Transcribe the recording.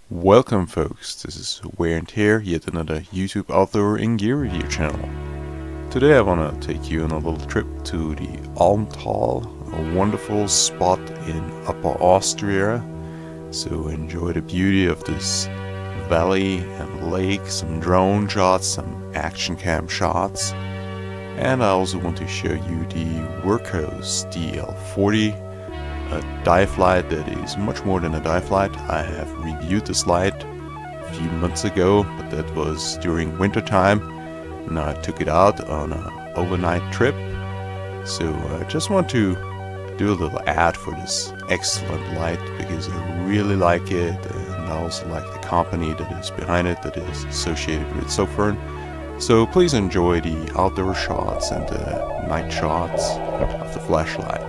Welcome folks, this is Wear and Tear, yet another YouTube outdoor and gear review channel. Today I want to take you on a little trip to the Almtal, a wonderful spot in Upper Austria. So enjoy the beauty of this valley and lake, some drone shots, some action cam shots. And I also want to show you the Wurkkos DL40. A dive light that is much more than a dive light. I have reviewed this light a few months ago, but that was during winter time, and I took it out on an overnight trip. So I just want to do a little ad for this excellent light because I really like it, and I also like the company that is behind it, that is associated with Synthwave. So please enjoy the outdoor shots and the night shots of the flashlight.